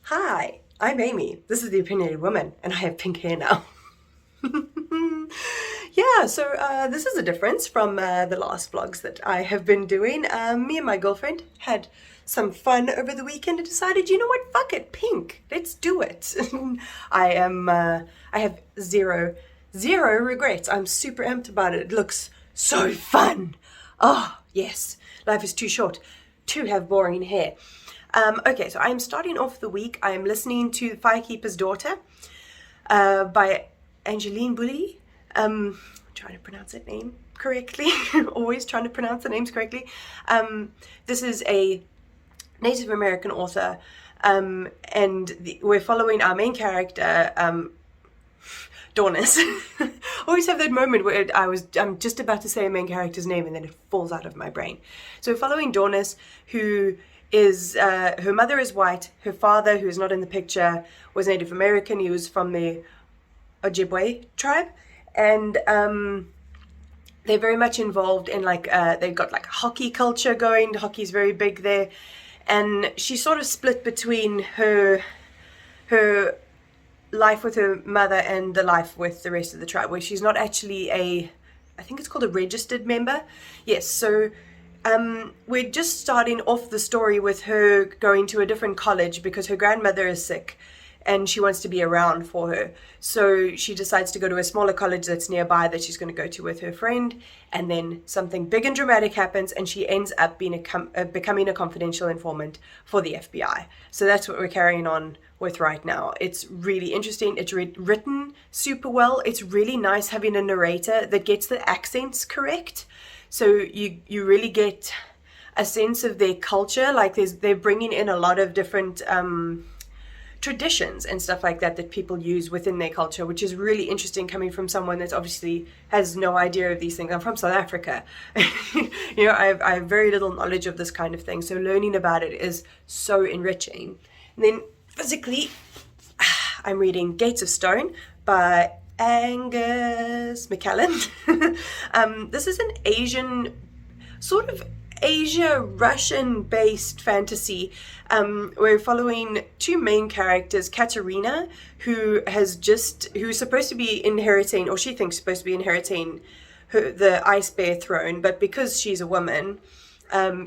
Hi, I'm Amy. This is the Opinionated Woman, and I have pink hair now. Yeah, so this is a difference from the last vlogs that I have been doing. Me and my girlfriend had some fun over the weekend and decided, you know what, fuck it, pink, let's do it. I have zero regrets. I'm super amped about it. It looks so fun. Oh, yes, life is too short to have boring hair. Okay, so I'm starting off the week. I'm listening to The Firekeeper's Daughter by Angeline Bully. Trying to pronounce that name correctly. Always trying to pronounce the names correctly. This is a Native American author, and we're following our main character, Dornis. Always have that moment where I'm just about to say a main character's name and then it falls out of my brain. So we're following Dornis, who is, her mother is white, her father, who is not in the picture, was Native American. He was from the Ojibwe tribe, and they're very much involved in they've got like hockey culture going. Hockey's very big there, and she's sort of split between her life with her mother and the life with the rest of the tribe, where she's not actually I think it's called a registered member. Yes, so we're just starting off the story with her going to a different college because her grandmother is sick and she wants to be around for her. So she decides to go to a smaller college that's nearby that she's going to go to with her friend, and then something big and dramatic happens and she ends up being becoming a confidential informant for the FBI. So that's what we're carrying on with right now. It's really interesting. It's written super well. It's really nice having a narrator that gets the accents correct. So you really get a sense of their culture. Like they're bringing in a lot of different traditions and stuff like that people use within their culture, which is really interesting coming from someone that obviously has no idea of these things. I'm from South Africa. I have very little knowledge of this kind of thing, so learning about it is so enriching. And then physically, I'm reading Gates of Stone by Angus McCallan. This is an Asian, sort of Asia Russian based fantasy. We're following two main characters, Katerina, who's supposed to be inheriting, or she thinks supposed to be inheriting the Ice Bear throne, but because she's a woman,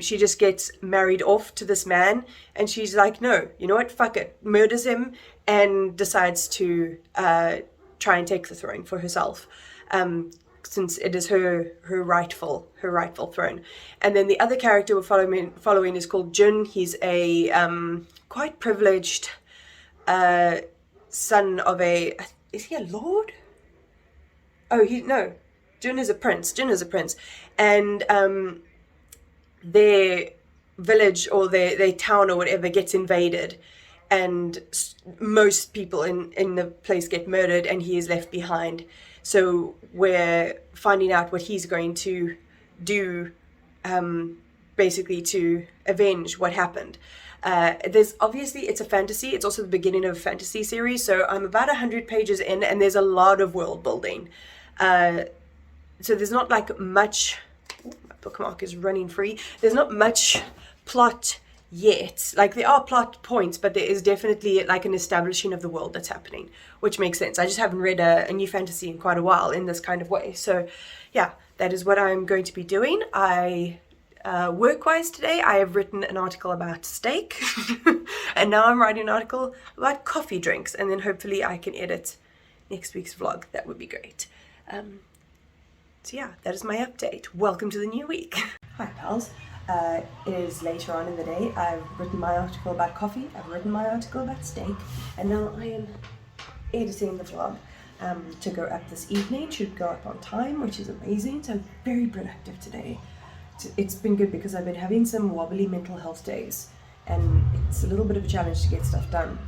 she just gets married off to this man, and she's like, no, you know what, fuck it, murders him and decides to try and take the throne for herself, since it is her rightful throne. And then the other character we're following is called Jun. He's a quite privileged son of is he a lord? Oh, no, Jun is a prince. And their village or their town or whatever gets invaded, and most people in the place get murdered and he is left behind. So we're finding out what he's going to do, basically to avenge what happened. There's obviously, it's a fantasy. It's also the beginning of a fantasy series. So I'm about 100 pages in and there's a lot of world building. So there's not like much, my bookmark is running free. There's not much plot yet. Like there are plot points, but there is definitely like an establishing of the world that's happening, which makes sense. I just haven't read a new fantasy in quite a while in this kind of way. So yeah, that is what I'm going to be doing. Work-wise today, I have written an article about steak and now I'm writing an article about coffee drinks, and then hopefully I can edit next week's vlog. That would be great. So yeah, that is my update. Welcome to the new week. Hi pals. It is later on in the day. I've written my article about coffee, I've written my article about steak, and now I am editing the vlog to go up this evening. Should go up on time, which is amazing. So very productive today. It's been good because I've been having some wobbly mental health days, and it's a little bit of a challenge to get stuff done.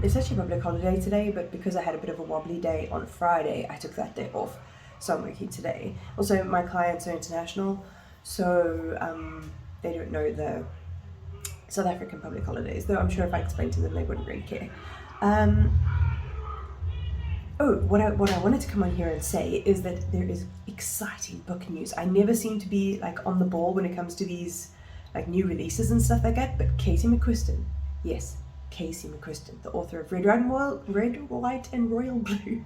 It's actually a public holiday today, but because I had a bit of a wobbly day on Friday, I took that day off, so I'm working today. Also, my clients are international, so they don't know the South African public holidays, though I'm sure if I explained to them they wouldn't really care. What I wanted to come on here and say is that there is exciting book news. I never seem to be like on the ball when it comes to these like new releases and stuff like that, but Katie McQuiston, yes, Casey McCriston, the author of Red, White and Royal Blue.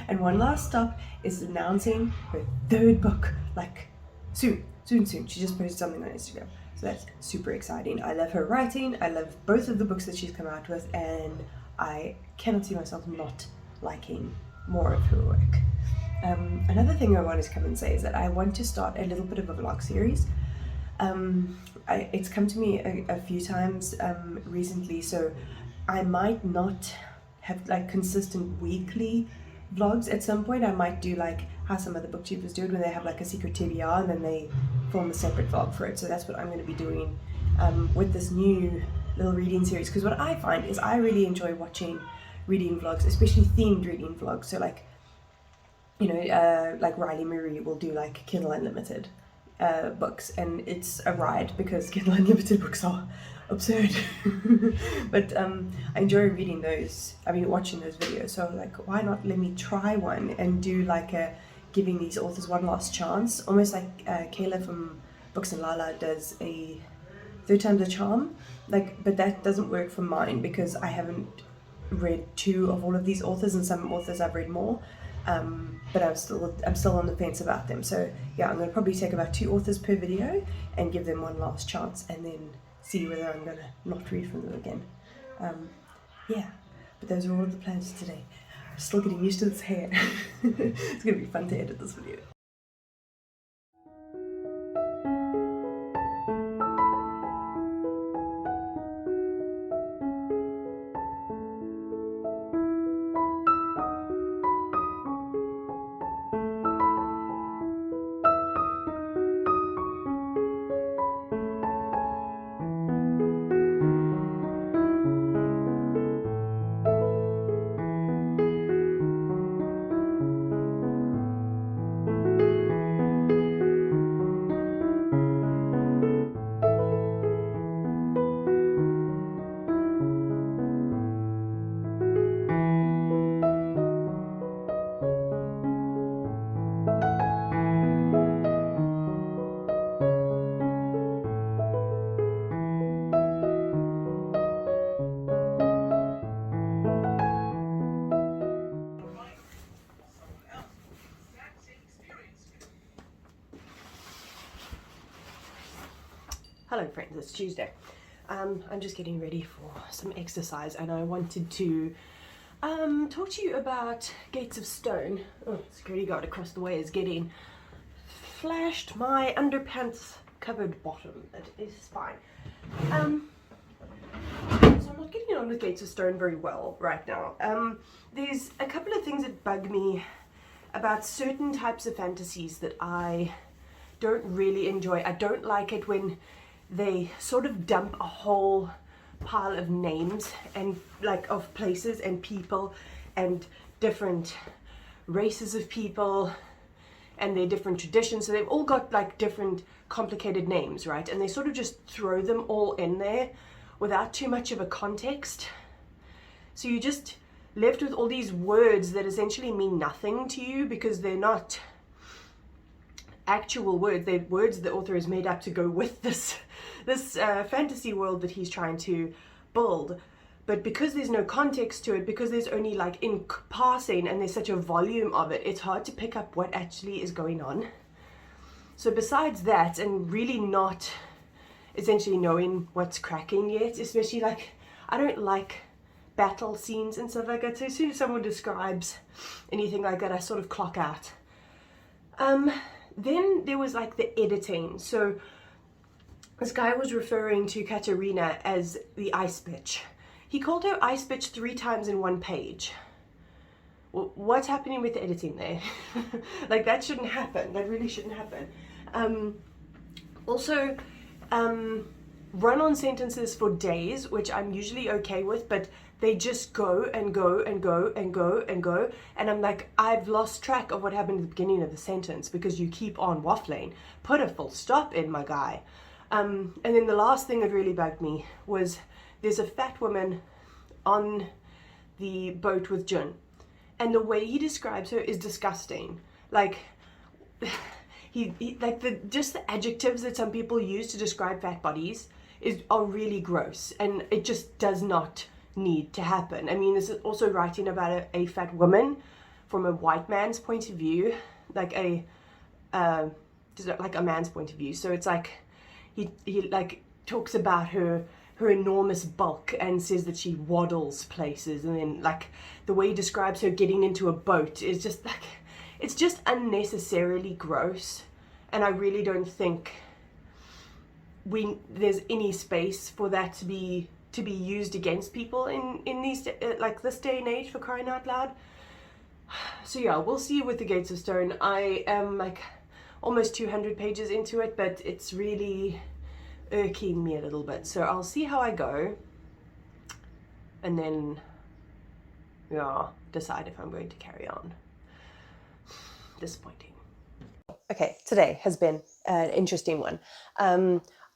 And One Last Stop is announcing her third book, like soon. She just posted something on Instagram. So that's super exciting. I love her writing. I love both of the books that she's come out with, and I cannot see myself not liking more of her work. Another thing I wanted to come and say is that I want to start a little bit of a vlog series. It's come to me a few times recently, so I might not have like consistent weekly vlogs. At some point I might do like how some other booktubers do it, when they have like a secret TBR and then they film a separate vlog for it. So that's what I'm going to be doing with this new little reading series, because what I find is I really enjoy watching reading vlogs, especially themed reading vlogs. So like, you know, like Riley Marie will do like Kindle Unlimited books, and it's a ride because Kindle Unlimited books are absurd. But I enjoy reading those, watching those videos. So like, why not let me try one and do like a giving these authors one last chance, almost like Kayla from Books and Lala does a Third Time's a Charm, like, but that doesn't work for mine because I haven't read 2 of all of these authors, and some authors I've read more, but I'm still on the fence about them. So yeah, I'm going to probably take about 2 authors per video and give them one last chance, and then see whether I'm going to not read from them again. Yeah, but those are all of the plans today. I'm still getting used to this hair. It's going to be fun to edit this video. Hello friends, it's Tuesday. I'm just getting ready for some exercise, and I wanted to talk to you about Gates of Stone. Oh, security guard across the way is getting flashed my underpants covered bottom. That is fine. So I'm not getting on with Gates of Stone very well right now. There's a couple of things that bug me about certain types of fantasies that I don't really enjoy. I don't like it when they sort of dump a whole pile of names and like of places and people and different races of people and their different traditions. So they've all got like different complicated names, right? And they sort of just throw them all in there without too much of a context. So you just left with all these words that essentially mean nothing to you because they're not actual words. They're words the author has made up to go with this fantasy world that he's trying to build. But because there's no context to it, because there's only like in passing and there's such a volume of it, it's hard to pick up what actually is going on. So besides that, and really not essentially knowing what's cracking yet, especially like, I don't like battle scenes and stuff like that. So as soon as someone describes anything like that, I sort of clock out. Then there was like the editing. So this guy was referring to Katerina as the ice bitch. He called her ice bitch 3 times in one page. Well, what's happening with the editing there? Like, that shouldn't happen. That really shouldn't happen. Also, run-on sentences for days, which I'm usually okay with, but they just go and go and go and go and go. And I'm like, I've lost track of what happened at the beginning of the sentence because you keep on waffling. Put a full stop in, my guy. And then the last thing that really bugged me was there's a fat woman on the boat with Jun, and the way he describes her is disgusting. Like, he like just the adjectives that some people use to describe fat bodies are really gross, and it just does not need to happen. I mean, this is also writing about a fat woman from a white man's point of view, like a man's point of view. So it's like he like talks about her enormous bulk and says that she waddles places, and then like the way he describes her getting into a boat is just like, it's just unnecessarily gross, and I really don't think there's any space for that to be used against people in these like this day and age, for crying out loud. So yeah, we'll see with the Gates of Stone. I am like almost 200 pages into it, but it's really irking me a little bit, so I'll see how I go, and then decide if I'm going to carry on. Disappointing. Okay, today has been an interesting one.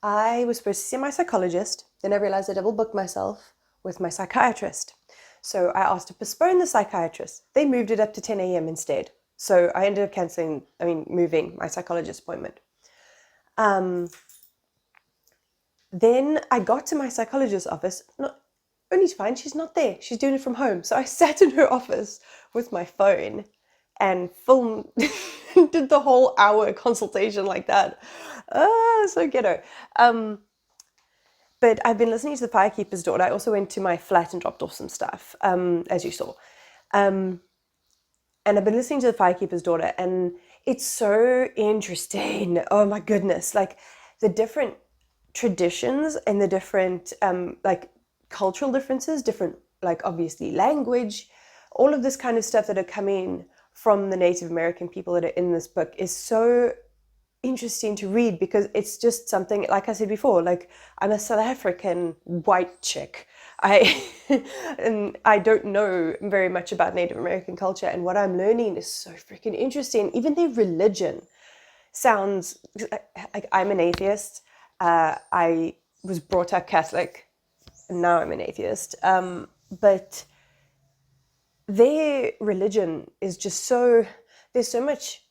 I was supposed to see my psychologist, then I realized I double booked myself with my psychiatrist, so I asked to postpone the psychiatrist. They moved it up to 10 a.m. instead, so I ended up moving my psychologist appointment. Then I got to my psychologist's office, only to find she's not there. She's doing it from home. So I sat in her office with my phone and filmed, did the whole hour consultation like that. So ghetto. But I've been listening to The Firekeeper's Daughter. I also went to my flat and dropped off some stuff, as you saw. And I've been listening to The Firekeeper's Daughter, and it's so interesting. Oh my goodness. Like the different traditions and the different like cultural differences, different like obviously language, all of this kind of stuff that are coming from the Native American people that are in this book is so interesting to read, because it's just something, like I said before, like I'm a South African white chick. And I don't know very much about Native American culture, and what I'm learning is so freaking interesting. Even their religion sounds like, I'm an atheist. I was brought up Catholic, and now I'm an atheist. But their religion is just so, there's so much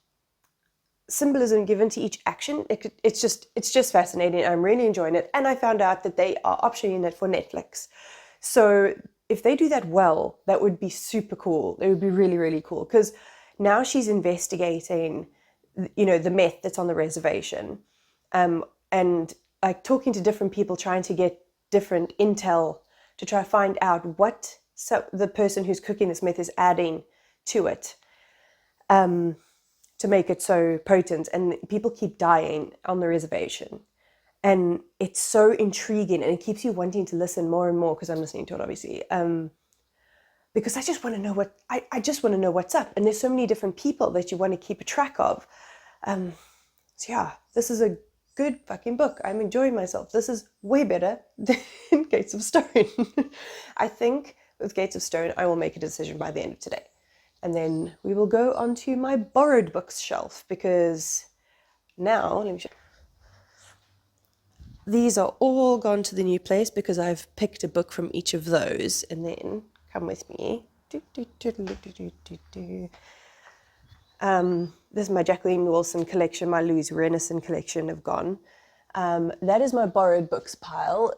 symbolism given to each action. It's just fascinating. I'm really enjoying it. And I found out that they are optioning it for Netflix. So if they do that well, that would be super cool. It would be really, really cool. Because now she's investigating, the meth that's on the reservation. And like talking to different people, trying to get different intel to try to find out what the person who's cooking this meth is adding to it, to make it so potent. And people keep dying on the reservation. And it's so intriguing, and it keeps you wanting to listen more and more, because I'm listening to it, obviously. Because I just want to know I just want to know what's up. And there's so many different people that you want to keep a track of. So yeah, this is a good fucking book. I'm enjoying myself. This is way better than Gates of Stone. I think with Gates of Stone, I will make a decision by the end of today. And then we will go onto my borrowed books shelf, because now, let me show you. These are all gone to the new place because I've picked a book from each of those. And then, come with me. This is my Jacqueline Wilson collection, my Louise Renison collection have gone. That is my borrowed books pile.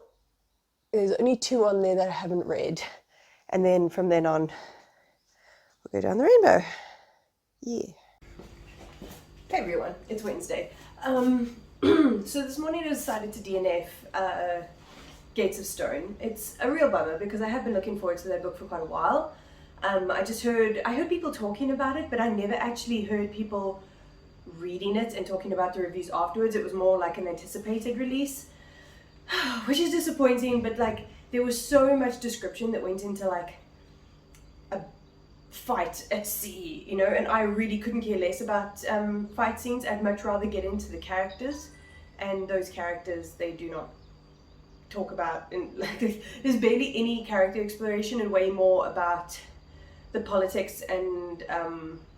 There's only 2 on there that I haven't read. And then from then on, we'll go down the rainbow. Yeah. Hey everyone, it's Wednesday. So this morning I decided to DNF Gates of Stone. It's a real bummer, because I have been looking forward to that book for quite a while. I heard people talking about it, but I never actually heard people reading it and talking about the reviews afterwards. It was more like an anticipated release, which is disappointing, but like there was so much description that went into like a fight at sea, and I really couldn't care less about fight scenes. I'd much rather get into the characters, and those characters they do not talk about, and like there's barely any character exploration, and way more about the politics and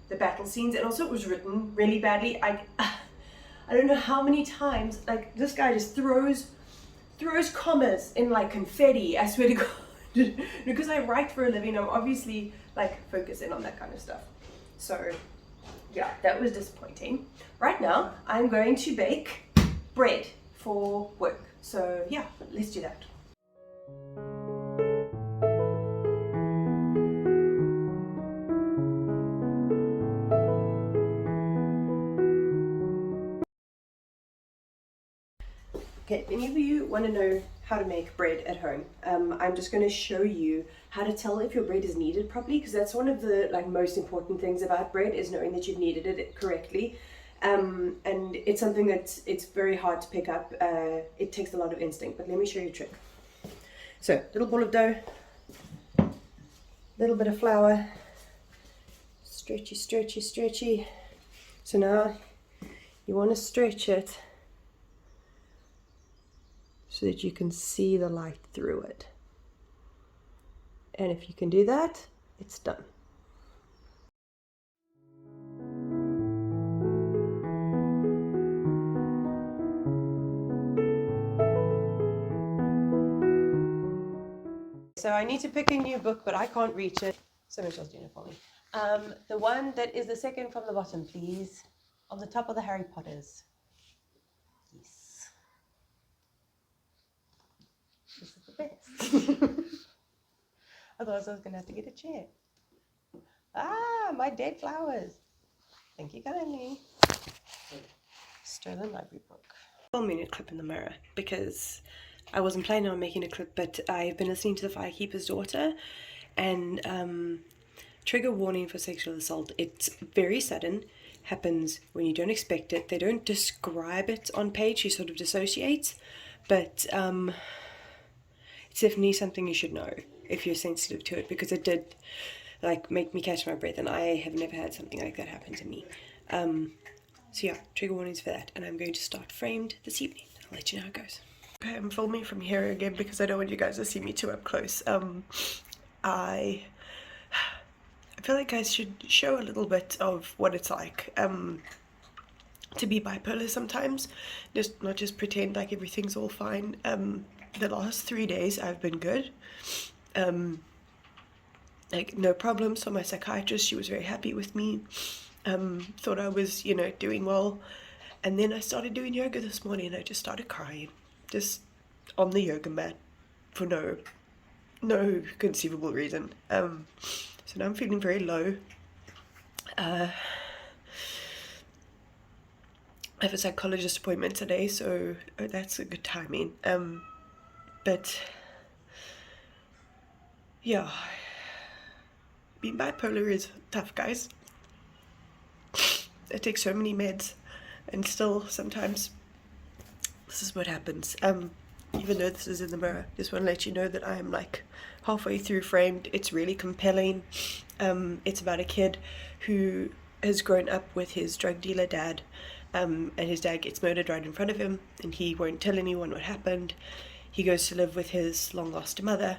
the battle scenes. And also it was written really badly. I don't know how many times like this guy just throws commas in like confetti, I swear to God. Because I write for a living, I'm obviously like focusing on that kind of stuff. So yeah, that was disappointing. Right now I'm going to bake bread for work. So yeah, let's do that. Okay, if any of you want to know how to make bread at home, I'm just going to show you how to tell if your bread is kneaded properly, because that's one of the most important things about bread, is knowing that you've kneaded it correctly. And it's something that it's very hard to pick up. It takes a lot of instinct, but let me show you a trick. So, little ball of dough, little bit of flour, stretchy, stretchy, stretchy. So now you want to stretch it so that you can see the light through it. And if you can do that, it's done. So I need to pick a new book, but I can't reach it. So Michelle's doing it for me. The one that is the second from the bottom, please. On the top of the Harry Potters. Yes. This is the best. Otherwise I was going to have to get a chair. Ah, my dead flowers. Thank you kindly. Stolen library book. 1-minute clip in the mirror, because I wasn't planning on making a clip, but I've been listening to The Firekeeper's Daughter, and trigger warning for sexual assault. It's very sudden, happens when you don't expect it. They don't describe it on page, you sort of dissociate, but it's definitely something you should know if you're sensitive to it, because it did make me catch my breath, and I have never had something like that happen to me. So yeah, trigger warnings for that, and I'm going to start Framed this evening. I'll let you know how it goes. Okay, I'm filming from here again because I don't want you guys to see me too up close. I feel like I should show a little bit of what it's like to be bipolar sometimes, not just pretend like everything's all fine. The last 3 days I've been good, no problems. So my psychiatrist, she was very happy with me, thought I was doing well, and then I started doing yoga this morning and I just started crying, just on the yoga mat for no conceivable reason. So now I'm feeling very low. I have a psychologist appointment today, so that's a good timing. But yeah, being bipolar is tough, guys. I take so many meds, and still sometimes this is what happens. Even though this is in the mirror, just want to let you know that I am halfway through Framed. It's really compelling. It's about a kid who has grown up with his drug dealer dad, and his dad gets murdered right in front of him, and he won't tell anyone what happened. He goes to live with his long lost mother,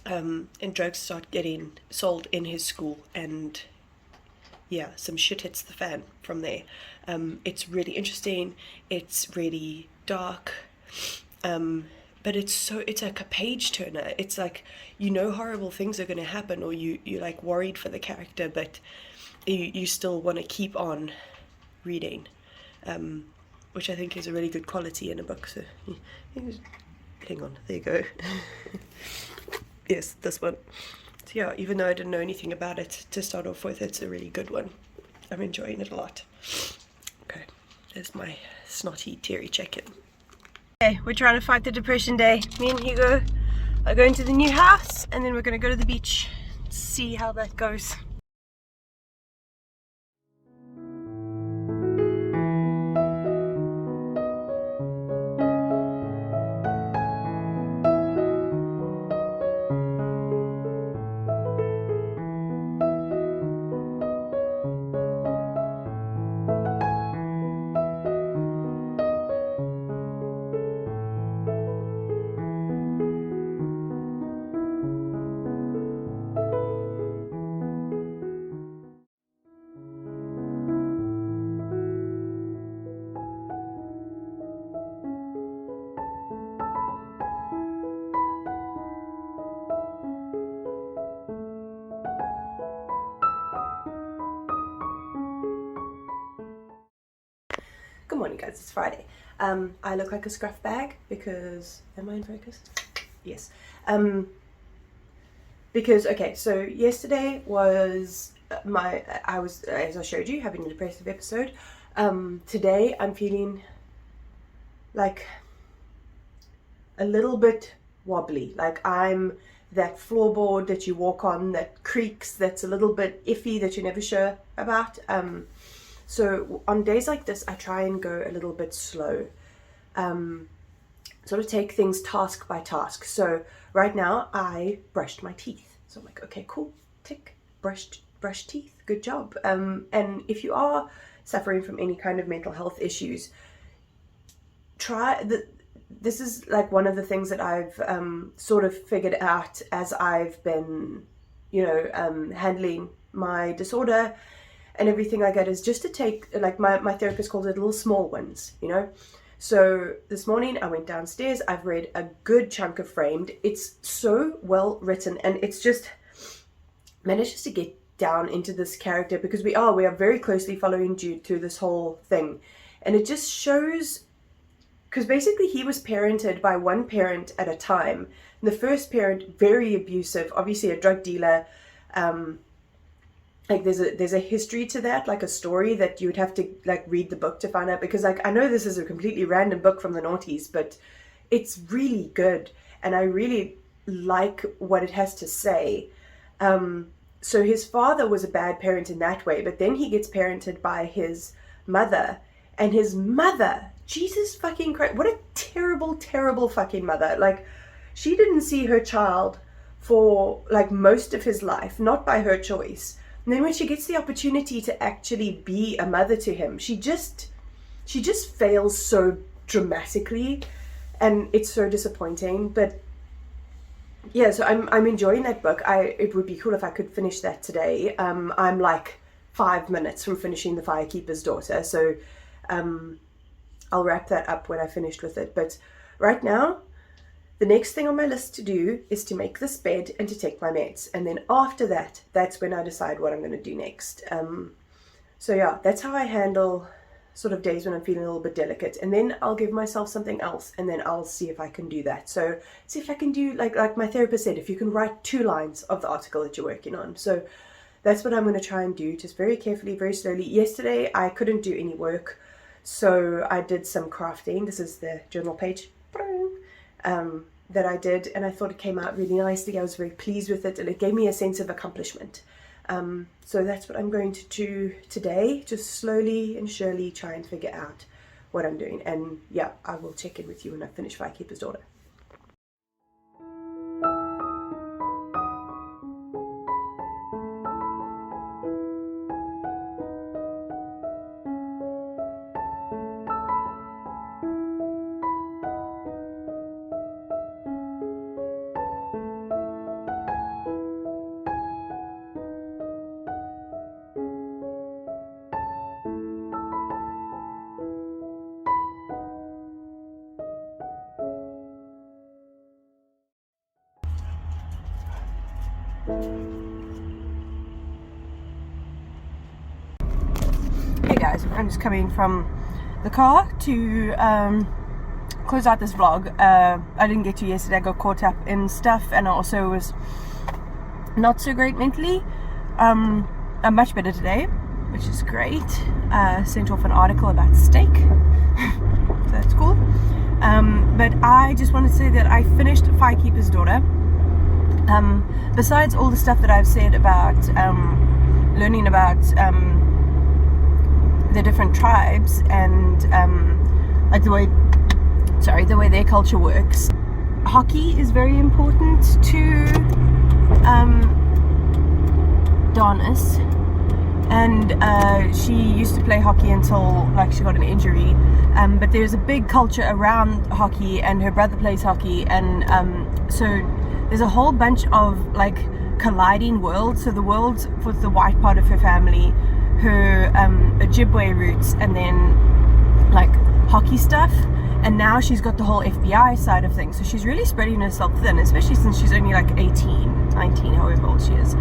and drugs start getting sold in his school, and yeah, some shit hits the fan from there. It's really interesting, it's really dark, but it's like a page turner. It's horrible things are going to happen, or you're worried for the character, but you still want to keep on reading, which I think is a really good quality in a book. So hang on, there you go. Yes, this one. So yeah, even though I didn't know anything about it to start off with, it's a really good one. I'm enjoying it a lot. Okay, there's my snotty teary check-in. Okay, we're trying to fight the depression day. Me and Hugo are going to the new house, and then we're going to go to the beach, see how that goes. Good morning, guys. It's Friday. I look like a scruff bag because, am I in focus? Yes. Because, okay, so yesterday was I was, as I showed you, having a depressive episode. Today I'm feeling like a little bit wobbly. Like I'm that floorboard that you walk on that creaks, that's a little bit iffy, that you're never sure about. So on days like this, I try and go a little bit slow. Sort of take things task by task. So right now I brushed my teeth. So I'm like, okay, cool, tick, brushed teeth, good job. And if you are suffering from any kind of mental health issues, this is like one of the things that I've sort of figured out as I've been, handling my disorder and everything like that, is just to take, like my therapist calls it, little small wins, So this morning I went downstairs, I've read a good chunk of Framed. It's so well written, and it's just manages to get down into this character, because we are very closely following Jude through this whole thing. And it just shows, because basically he was parented by one parent at a time. And the first parent, very abusive, obviously a drug dealer. Like there's a history to that, like a story that you would have to like read the book to find out, because like I know this is a completely random book from the noughties, but it's really good and I really like what it has to say. So his father was a bad parent in that way, but then he gets parented by his mother, and his mother, Jesus fucking Christ, what a terrible, terrible fucking mother. Like, she didn't see her child for like most of his life, not by her choice. And then when she gets the opportunity to actually be a mother to him, she just fails so dramatically, and it's so disappointing. But yeah, so I'm enjoying that book. It would be cool if I could finish that today. I'm like 5 minutes from finishing The Firekeeper's Daughter, so I'll wrap that up when I finished with it. But right now, the next thing on my list to do is to make this bed and to take my meds. And then after that, that's when I decide what I'm going to do next. So yeah, that's how I handle sort of days when I'm feeling a little bit delicate. And then I'll give myself something else, and then I'll see if I can do that. So see if I can do, like my therapist said, if you can write 2 lines of the article that you're working on. So that's what I'm going to try and do, just very carefully, very slowly. Yesterday, I couldn't do any work, so I did some crafting. This is the journal page that I did, and I thought it came out really nicely. I was very pleased with it, and it gave me a sense of accomplishment. So that's what I'm going to do today, just slowly and surely try and figure out what I'm doing. And yeah, I will check in with you when I finish Firekeeper's Daughter. Hey guys, I'm just coming from the car to close out this vlog. I didn't get to yesterday, I got caught up in stuff, and I also was not so great mentally. I'm much better today, which is great. Sent off an article about steak, so that's cool. But I just wanted to say that I finished Firekeeper's Daughter. Besides all the stuff that I've said about learning about the different tribes and like the way their culture works, hockey is very important to Darnus, and she used to play hockey until like she got an injury, but there's a big culture around hockey, and her brother plays hockey, and so there's a whole bunch of like colliding worlds. So the world for the white part of her family, her Ojibwe roots, and then like hockey stuff, and now she's got the whole FBI side of things. So she's really spreading herself thin, especially since she's only like 18, 19, however old she is.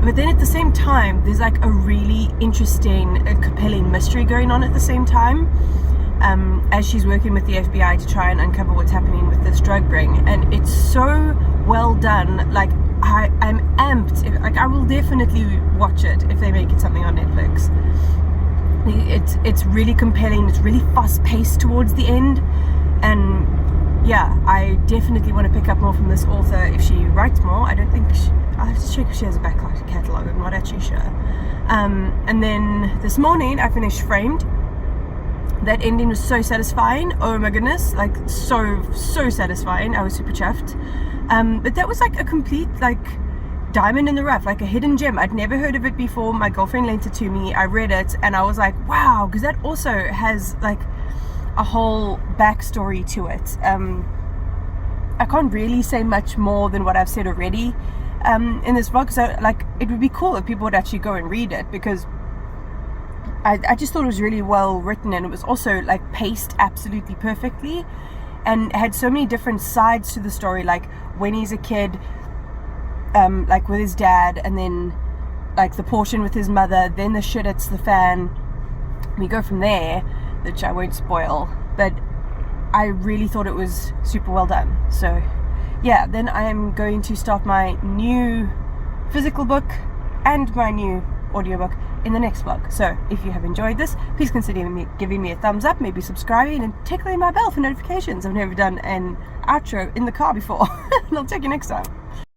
But then at the same time, there's like a really interesting, compelling mystery going on at the same time, as she's working with the FBI to try and uncover what's happening with this drug ring. And it's so well done. Like I'm amped. Like I will definitely watch it if they make it something on Netflix. It's really compelling. It's really fast paced towards the end, and yeah, I definitely want to pick up more from this author if she writes more. I don't think I'll have to check if she has a back catalogue. I'm not actually sure. And then this morning I finished Framed. That ending was so satisfying. Oh my goodness, like so satisfying. I was super chuffed. But that was like a complete like diamond in the rough, like a hidden gem. I'd never heard of it before. My girlfriend lent it to me. I read it and I was like, wow, because that also has like a whole backstory to it. I can't really say much more than what I've said already in this vlog, so like it would be cool if people would actually go and read it, because I just thought it was really well written, and it was also like paced absolutely perfectly and had so many different sides to the story, like when he's a kid, like with his dad, and then like the portion with his mother, then the shit hits the fan. We go from there, which I won't spoil, but I really thought it was super well done. So yeah, then I am going to start my new physical book and my new audiobook in the next vlog. So if you have enjoyed this, please consider giving me a thumbs up, maybe subscribing and tickling my bell for notifications. I've never done an outro in the car before. And I'll take you next time.